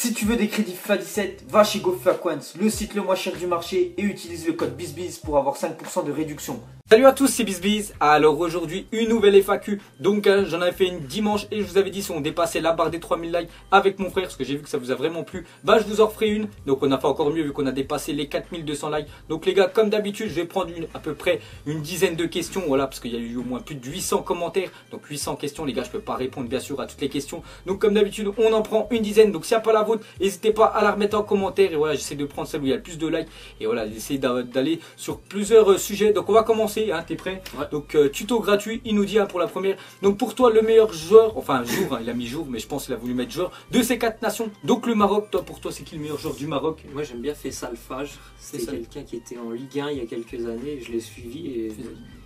Si tu veux des crédits FIFA 17, va chez GoFaQuance, le site le moins cher du marché et utilise le code BizBiz pour avoir 5% de réduction. Salut à tous, c'est BizBiz. Alors aujourd'hui, une nouvelle FAQ. Donc j'en avais fait une dimanche et je vous avais dit si on dépassait la barre des 3000 likes avec mon frère, parce que j'ai vu que ça vous a vraiment plu, bah je vous en ferai une. Donc on a fait encore mieux vu qu'on a dépassé les 4200 likes. Donc les gars, comme d'habitude, je vais prendre à peu près une dizaine de questions, voilà, parce qu'il y a eu au moins plus de 800 commentaires. Donc 800 questions, les gars, je peux pas répondre bien sûr à toutes les questions. Donc comme d'habitude, on en prend une dizaine. Donc s'il n'y a pas la vôtre, n'hésitez pas à la remettre en commentaire. Et voilà, j'essaie de prendre celle où il y a le plus de likes. Et voilà, j'essaie d'aller sur plusieurs sujets. Donc on va commencer, hein, t'es prêt? Ouais. Donc tuto gratuit, il nous dit pour la première. Donc pour toi, le meilleur joueur, enfin jour, il a mis jour, mais je pense qu'il a voulu mettre joueur de ces 4 nations. Donc le Maroc, toi, pour toi, c'est qui le meilleur joueur du Maroc? Moi j'aime bien Faisal Fajr, c'est quelqu'un qui était en Ligue 1 il y a quelques années, et je l'ai suivi et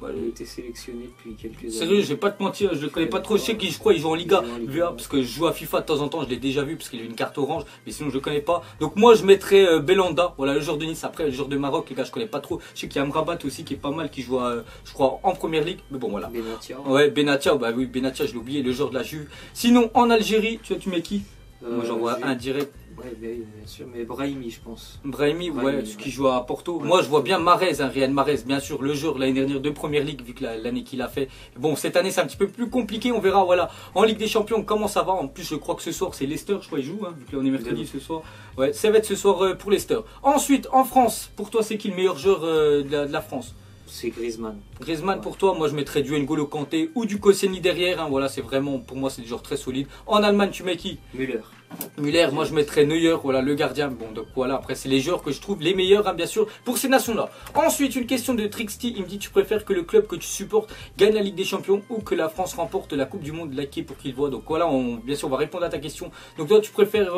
il a été sélectionné depuis quelques années. Sérieux, je vais pas te mentir, je le connais pas trop, je sais qu'il joue en Liga, parce que je joue à FIFA de temps en temps, je l'ai déjà vu parce qu'il a une carte orange, mais sinon je le connais pas. Donc moi je mettrais Belhanda, voilà, le joueur de Nice. Après le joueur de Maroc, les gars, je connais pas trop. Je sais qu'il y a Amrabat aussi qui est pas mal, qui joue je crois en première ligue, mais bon voilà. Benatia. Ouais, Benatia, bah oui, Benatia, je l'ai oublié, le joueur de la Juve. Sinon en Algérie, tu mets qui? Moi j'en vois un direct. Ouais, bien sûr, mais Brahimi, je pense. Brahimi, ouais, ce qui joue à Porto. Ouais. Moi, je vois bien Mahrez, Riyad Mahrez, bien sûr, le joueur l'année dernière de Première Ligue, vu que l'année qu'il a fait. Bon, cette année, c'est un petit peu plus compliqué, on verra, voilà. En Ligue des Champions, comment ça va? En plus, je crois que ce soir, c'est Leicester, je crois, il joue, hein, vu que là, on est mercredi ce soir. Ouais, ça va être ce soir pour Leicester. Ensuite, en France, pour toi, c'est qui le meilleur joueur de la France? C'est Griezmann. Griezmann pour toi, moi je mettrais du N'Golo Kanté ou du Koscielny derrière, hein, voilà, c'est vraiment, pour moi c'est des joueurs très solides. En Allemagne, tu mets qui? Müller. Müller, moi je mettrais Neuer, voilà, le gardien. Bon, donc voilà, après c'est les joueurs que je trouve les meilleurs, hein, bien sûr, pour ces nations-là. Ensuite, une question de Trixty, il me dit, tu préfères que le club que tu supportes gagne la Ligue des Champions ou que la France remporte la Coupe du Monde, laquée pour qu'il voit. Donc voilà, bien sûr, on va répondre à ta question. Donc toi, tu préfères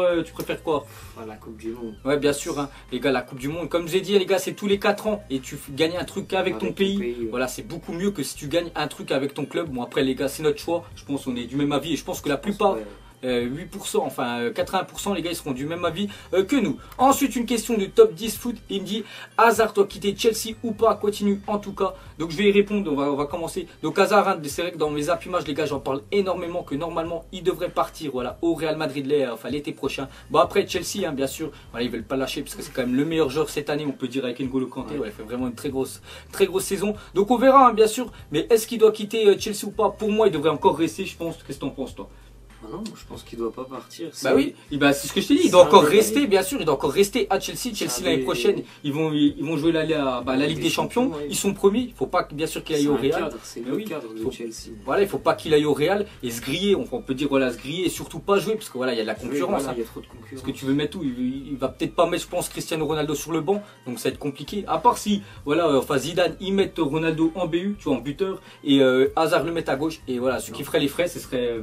quoi? La Coupe du Monde. Ouais, bien sûr, hein, les gars, la Coupe du Monde, comme j'ai dit, les gars, c'est tous les 4 ans et tu gagnes un truc avec ton pays. Ouais. Voilà, c'est beaucoup mieux que si tu gagnes un truc avec ton club. Bon, après, les gars, c'est notre choix. Je pense qu'on est du même avis et je pense que la plupart. 8%, enfin 80%, les gars, ils seront du même avis que nous. Ensuite, une question de top 10 foot. Il me dit, Hazard doit quitter Chelsea ou pas? Continue en tout cas. Donc je vais y répondre, on va commencer. Donc Hazard, hein, c'est vrai que dans mes appuimages, les gars, j'en parle énormément, que normalement, il devrait partir, voilà, au Real Madrid l'été prochain. Bon, après Chelsea, hein, bien sûr, voilà, ils veulent pas lâcher parce que c'est quand même le meilleur joueur cette année, on peut dire, avec N'Golo Kanté. Ouais, il fait vraiment une très grosse saison. Donc on verra, hein, bien sûr. Mais est-ce qu'il doit quitter Chelsea ou pas? Pour moi, il devrait encore rester, je pense. Qu'est-ce que t'en penses, toi? Non, je pense qu'il doit pas partir. Bah oui, bah c'est ce que je t'ai dit, il doit encore rester, bien sûr, il doit encore rester à Chelsea. Chelsea l'année prochaine, ils vont jouer la Ligue des Champions, ils sont premiers, il faut pas bien sûr qu'il aille au Real. C'est le cadre de Chelsea. Voilà, il faut pas qu'il aille au Real et se griller, on peut dire voilà, se griller et surtout pas jouer parce que voilà, il y a de la concurrence. Il y a trop de concurrence. Parce que tu veux mettre où il va peut-être pas mettre, je pense, Cristiano Ronaldo sur le banc, donc ça va être compliqué. À part si, voilà, enfin Zidane, ils mettent Ronaldo en BU, tu vois, en buteur, et Hazard le met à gauche, et voilà, ce qui ferait les frais, ce serait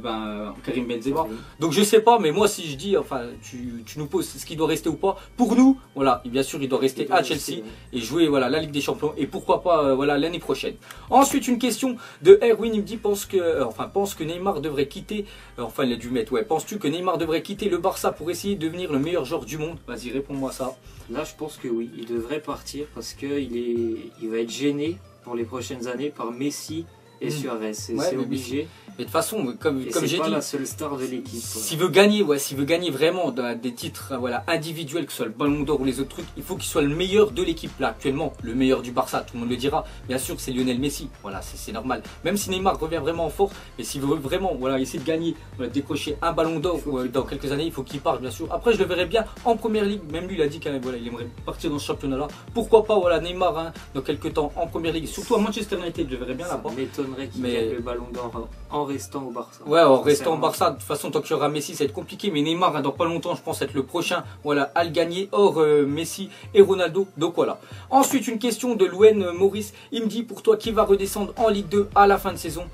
Karim Benzema. Donc je sais pas, mais moi si je dis, enfin tu nous poses ce qu'il doit rester ou pas, pour nous, voilà, bien sûr il doit rester à Chelsea et jouer voilà la Ligue des Champions et pourquoi pas voilà l'année prochaine. Ensuite une question de Erwin, il me dit pense que Neymar devrait quitter, enfin il a dû mettre, ouais, penses-tu que Neymar devrait quitter le Barça pour essayer de devenir le meilleur joueur du monde? Vas-y, réponds-moi à ça. Là je pense que oui, il devrait partir parce que il va être gêné pour les prochaines années par Messi et Suarez, c'est obligé. Mais de toute façon, comme j'ai dit, la seule star de l'équipe. S'il veut gagner, s'il veut gagner vraiment des titres, voilà, individuels, que ce soit le Ballon d'Or ou les autres trucs, il faut qu'il soit le meilleur de l'équipe. Là, actuellement, le meilleur du Barça, tout le monde le dira. Bien sûr, c'est Lionel Messi. Voilà, c'est normal. Même si Neymar revient vraiment en force, mais s'il veut vraiment, voilà, essayer de gagner, voilà, décrocher un Ballon d'Or dans quelques années, il faut qu'il parte, bien sûr. Après, je le verrai bien en Première Ligue. Même lui, il a dit qu'il voilà, il aimerait partir dans ce championnat-là. Pourquoi pas, voilà, Neymar, hein, dans quelques temps en Première Ligue, surtout à Manchester United, je le verrai bien là-bas. Ça m'étonnerait qu'il gagne le Ballon d'Or en restant au Barça. Ouais, en restant au Barça, de toute façon, tant qu'il y aura Messi, ça va être compliqué. Mais Neymar, hein, dans pas longtemps, je pense être le prochain, voilà, à le gagner, hors Messi et Ronaldo. Donc voilà. Ensuite, une question de Louen Maurice. Il me dit, pour toi, qui va redescendre en Ligue 2 à la fin de saison?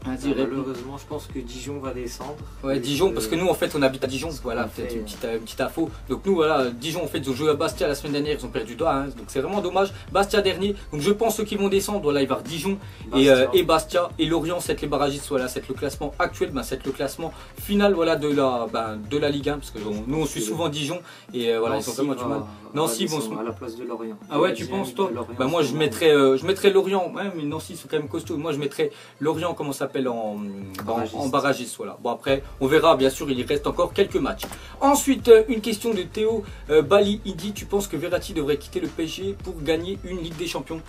Malheureusement, je pense que Dijon va descendre. Ouais, Dijon, parce que nous, en fait, on habite à Dijon. Voilà, peut-être une petite info. Donc nous, voilà, Dijon, en fait, ils ont joué à Bastia la semaine dernière, ils ont perdu 2-1, hein, donc c'est vraiment dommage. Bastia dernier. Donc je pense ceux qui vont descendre, voilà, il va y avoir Dijon et Bastia et Lorient, c'est les barragistes. Voilà, c'est le classement actuel, c'est le classement final, voilà, de la Ligue 1, parce que nous, on suit souvent Dijon et voilà, ils sont vraiment du mal. Nancy vont à la place de Lorient. Ah ouais, tu penses toi? Bah moi, je mettrais Lorient. Ouais, mais Nancy, ils sont quand même costauds. Moi, je mettrais Lorient, comment ça s'appelle Barragiste. en barragiste. Voilà. Bon après, on verra, bien sûr, il reste encore quelques matchs. Ensuite, une question de Théo Bali. Il dit, tu penses que Verratti devrait quitter le PSG pour gagner une Ligue des Champions?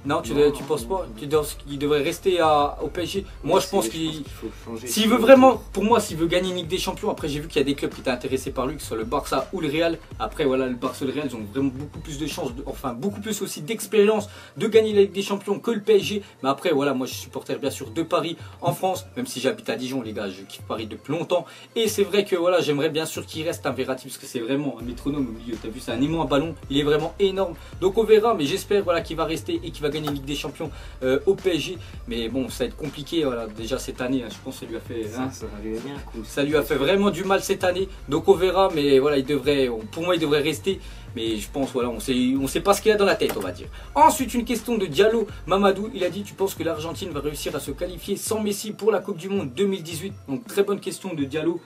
Non, tu penses pas? Tu penses qu'il devrait rester au PSG? Moi, je pense qu'il faut changer. s'il veut vraiment, pour moi, s'il veut gagner une Ligue des Champions, après j'ai vu qu'il y a des clubs qui étaient intéressés par lui, que ce soit le Barça ou le Real. Après voilà, le Barça et le Real, ils ont vraiment beaucoup plus de chances, enfin beaucoup plus aussi d'expérience de gagner la Ligue des Champions que le PSG. Mais après voilà, moi je suis supporter bien sûr de Paris en France, même si j'habite à Dijon les gars, je kiffe Paris depuis longtemps. Et c'est vrai que voilà, j'aimerais bien sûr qu'il reste un Verratti, parce que c'est vraiment un métronome au milieu. T'as vu, c'est un aimant à ballon, il est vraiment énorme. Donc on verra, mais j'espère voilà, qu'il va rester et qu'il va gagner une Ligue des Champions au PSG. Mais bon, ça va être compliqué voilà, déjà cette année, hein, je pense que ça lui a fait ça lui a fait vraiment du mal cette année. Donc on verra, mais voilà, pour moi il devrait rester. Mais je pense, voilà, on sait pas ce qu'il a dans la tête, on va dire. Ensuite, une question de Diallo Mamadou. Il a dit, tu penses que l'Argentine va réussir à se qualifier sans Messi pour la Coupe du Monde 2018? Donc très bonne question de Diallo.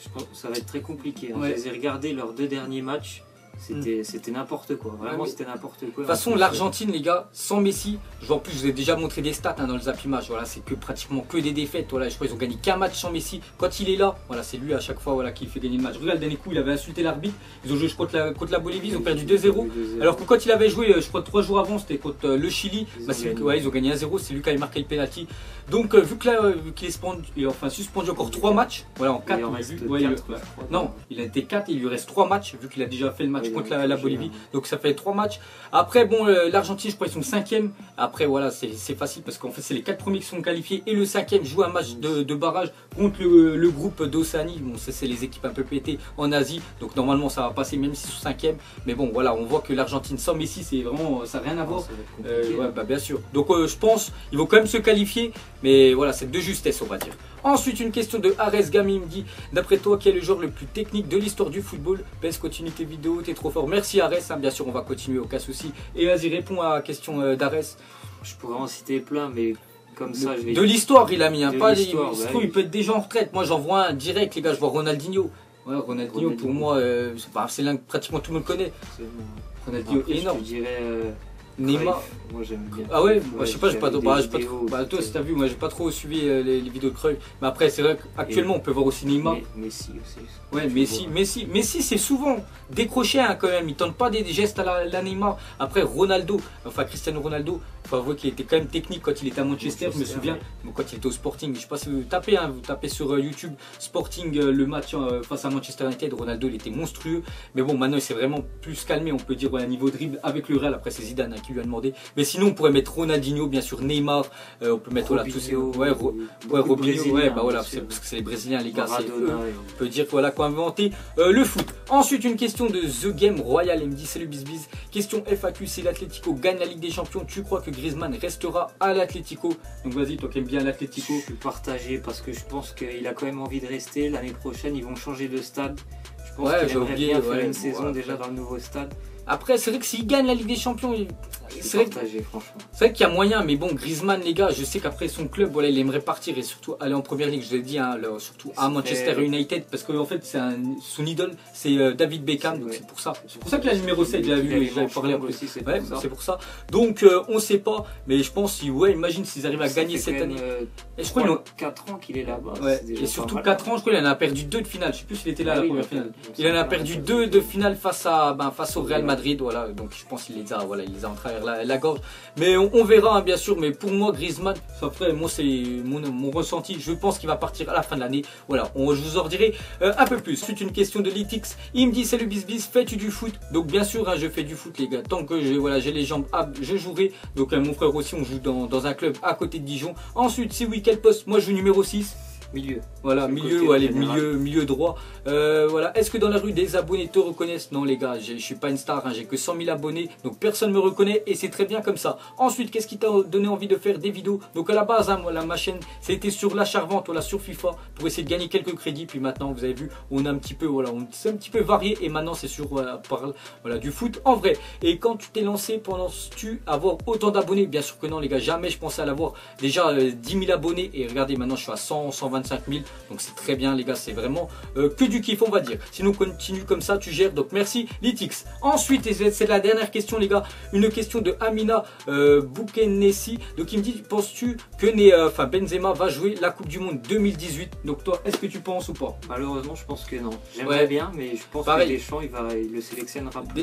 Je pense que ça va être très compliqué. Hein. Ouais. Je les ai regardés leurs 2 derniers matchs. C'était n'importe quoi. Vraiment, c'était n'importe quoi. De toute façon, l'Argentine, les gars, sans Messi, en plus, je vous ai déjà montré des stats hein, dans le Zap Image. Voilà, c'est pratiquement que des défaites. Voilà, je crois qu'ils ont gagné qu'un match sans Messi. Quand il est là, voilà, c'est lui à chaque fois voilà, qui fait gagner le match. Regarde, le dernier coup, il avait insulté l'arbitre. Ils ont joué contre la Bolivie, ils ont perdu 2-0. Alors que quand il avait joué, je crois 3 jours avant, c'était contre le Chili. Ils ont gagné 1-0. C'est lui qui avait marqué le penalty. Donc, vu qu'il est suspendu encore 3 matchs, voilà, en 4. Non, il a été 4 et il lui reste 3 matchs, vu qu'il a déjà fait le match contre la Bolivie. Donc ça fait 3 matchs. Après bon, l'Argentine je crois ils sont 5e. Après voilà, c'est facile parce qu'en fait c'est les 4 premiers qui sont qualifiés et le 5e joue un match de barrage contre le groupe d'Océanie. Bon, c'est les équipes un peu pétées en Asie. Donc normalement ça va passer même si ils sont 5e. Mais bon voilà, on voit que l'Argentine sans Messi c'est vraiment, ça n'a rien à voir. Ouais, bah, bien sûr. Donc je pense ils vont quand même se qualifier. Mais voilà, c'est de justesse on va dire. Ensuite, une question de Ares Gami, il me dit, d'après toi, quel est le joueur le plus technique de l'histoire du football? PS, continue tes vidéos, t'es trop fort. Merci Ares, hein, bien sûr, on va continuer, aucun souci. Et vas-y, réponds à la question d'Ares. Je pourrais en citer plein, mais comme ça, je vais... De l'histoire, il a mis un pas. Il oui. peut être déjà en retraite. Moi, j'en vois un direct, les gars, je vois Ronaldinho. Ouais, Ronaldinho, pour moi, c'est l'un que pratiquement tout le monde connaît. Ronaldinho est énorme. Je dirais... Neymar. Moi j'aime bien. Ah ouais, moi je sais pas, j'ai pas trop. Toi si t'as vu, moi j'ai pas trop suivi les vidéos de Cruyff. Mais après c'est vrai qu'actuellement on peut voir aussi Neymar. Messi aussi. Ouais, Messi c'est souvent décroché hein, quand même. Il tente pas des gestes à la Neymar. Après Ronaldo, enfin Cristiano Ronaldo, faut avouer qu'il était quand même technique quand il était à Manchester, je me souviens. Ouais. Quand il était au Sporting, je sais pas si vous tapez, hein, vous tapez sur YouTube Sporting le match face à Manchester United, Ronaldo il était monstrueux. Mais bon, maintenant il s'est vraiment plus calmé, on peut dire à niveau dribble avec le Real. Après c'est Zidane hein, qui lui a demandé. Mais sinon on pourrait mettre Ronaldinho, bien sûr Neymar, on peut mettre voilà, tous ces Robinho, ouais, bah voilà, parce que c'est les Brésiliens les gars, c'est eux. On peut dire voilà quoi inventer le foot. Ensuite une question de The Game Royal, il me dit salut Bizbiz. Question FAQ, si l'Atlético gagne la Ligue des Champions, tu crois que Griezmann restera à l'Atlético? Donc vas-y, toi qui aimes bien l'Atlético. Je suis partagé parce que je pense qu'il a quand même envie de rester. L'année prochaine ils vont changer de stade. Je pense qu'il aimerait bien faire une saison déjà dans le nouveau stade. Après, c'est vrai que s'il gagne la Ligue des Champions, c'est vrai qu'il y a moyen, mais bon, Griezmann, les gars, je sais qu'après son club, voilà, il aimerait partir et surtout aller en première ligue, je l'ai dit, hein, surtout à Manchester United, parce qu'en fait, son idole, c'est David Beckham, donc c'est pour ça. C'est pour ça que la numéro 7, j'ai vu, j'avais parlé après. Ouais, c'est pour ça. Donc, on sait pas, mais je pense, imagine s'ils arrivent à gagner cette année. Et je crois 4 ans qu'il est là-bas. Ouais, et surtout 4 ans, je crois qu'il en a perdu 2 de finale. Je sais plus s'il était là à la première finale. Il en a perdu 2 de finale face au Real Madrid, voilà. Donc je pense qu'il les a en travers la gorge. Mais on verra hein, bien sûr. Mais pour moi, Griezmann, après moi c'est mon ressenti. Je pense qu'il va partir à la fin de l'année. Voilà, je vous en redirai un peu plus. C'est une question de Litix. Il me dit salut Bizbiz, fais-tu du foot? Donc bien sûr, hein, je fais du foot les gars. Tant que j'ai les jambes aptes, je jouerai. Donc mon frère aussi, on joue dans un club à côté de Dijon. Ensuite, c'est week-end poste. Moi je joue numéro 6. Milieu. Voilà, milieu droit. Voilà. Est-ce que dans la rue des abonnés te reconnaissent? Non les gars, je suis pas une star, hein, j'ai que 100 000 abonnés, donc personne me reconnaît et c'est très bien comme ça. Ensuite, qu'est-ce qui t'a donné envie de faire des vidéos? Donc à la base, hein, ma chaîne, c'était sur l'achat-revente, voilà, sur FIFA, pour essayer de gagner quelques crédits. Puis maintenant, vous avez vu, on a un petit peu, voilà, on s'est un petit peu varié et maintenant c'est sur du foot en vrai. Et quand tu t'es lancé, penses-tu avoir autant d'abonnés? Bien sûr que non les gars, jamais je pensais à l'avoir. Déjà 10 000 abonnés et regardez maintenant je suis à 120 25 000. Donc c'est très bien les gars, c'est vraiment que du kiff on va dire. Sinon continue comme ça, tu gères. Donc merci Litix. Ensuite, et c'est la dernière question les gars, une question de Amina Boukenessi. Donc il me dit, penses-tu que Benzema va jouer la Coupe du Monde 2018? Donc toi, est-ce que tu penses ou pas? Malheureusement, je pense que non. J'aimerais bien, mais je pense que Deschamps, il le sélectionnera pas.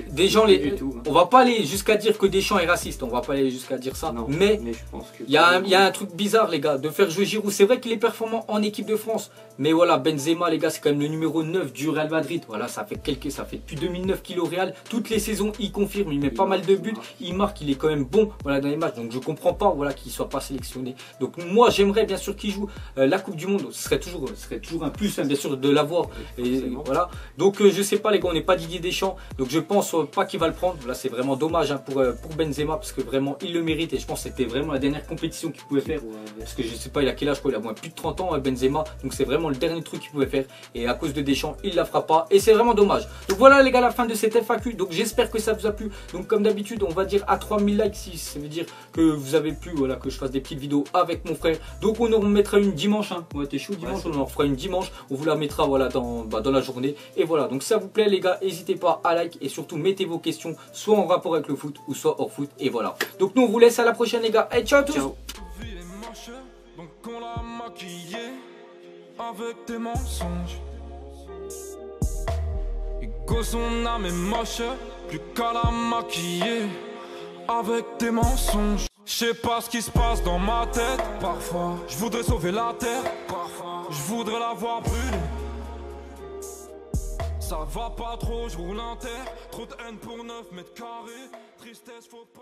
Du tout. On va pas aller jusqu'à dire que Deschamps est raciste, on va pas aller jusqu'à dire ça. Non, mais je pense que il y a un truc bizarre les gars, de faire jouer Giroud. C'est vrai qu'il est performant en équipe de France, mais voilà, Benzema les gars, c'est quand même le numéro 9 du Real Madrid. Voilà, ça fait depuis 2009 qu'il est au Real. Toutes les saisons, il confirme, il met pas mal de buts, il marque, il est quand même bon voilà, dans les matchs. Donc je comprends pas voilà, qu'il soit pas sélectionné. Donc moi j'aimerais bien sûr qu'il joue la Coupe du Monde. Ce serait toujours un plus hein, bien sûr de l'avoir. Et voilà. Donc je sais pas les gars, on n'est pas Didier Deschamps. Donc je pense pas qu'il va le prendre. Là c'est vraiment dommage hein, pour Benzema parce que vraiment il le mérite. Et je pense que c'était vraiment la dernière compétition qu'il pouvait faire. Parce que je sais pas, il a quel âge quoi, il a moins plus de 30 ans Benzema. Donc c'est vraiment le dernier truc qu'il pouvait faire. Et à cause de Deschamps, il la fera pas. Et c'est vraiment dommage. Donc voilà les gars, la fin de cette FAQ. Donc j'espère que ça vous a plu. Donc comme d'habitude, on va dire à 3000 likes si ça veut dire que vous avez pu voilà, que je fasse des petites vidéos avec mon frère. Donc on en mettra une dimanche. Hein. Ouais, t'es chaud dimanche, on en fera une dimanche. On vous la mettra voilà, dans la journée. Et voilà, donc si ça vous plaît les gars, n'hésitez pas à like et surtout mettez vos questions soit en rapport avec le foot ou soit hors foot. Et voilà. Donc nous on vous laisse à la prochaine les gars. Et ciao à tous. Ciao. Donc on l'a maquillé avec des mensonges. Et que son âme est moche, plus qu'à la maquiller avec des mensonges. Je sais pas ce qui se passe dans ma tête. Parfois, je voudrais sauver la terre. Parfois, je voudrais la voir brûler. Ça va pas trop, je roule en terre. Trop de haine pour 9 mètres carrés. Tristesse, faut pas.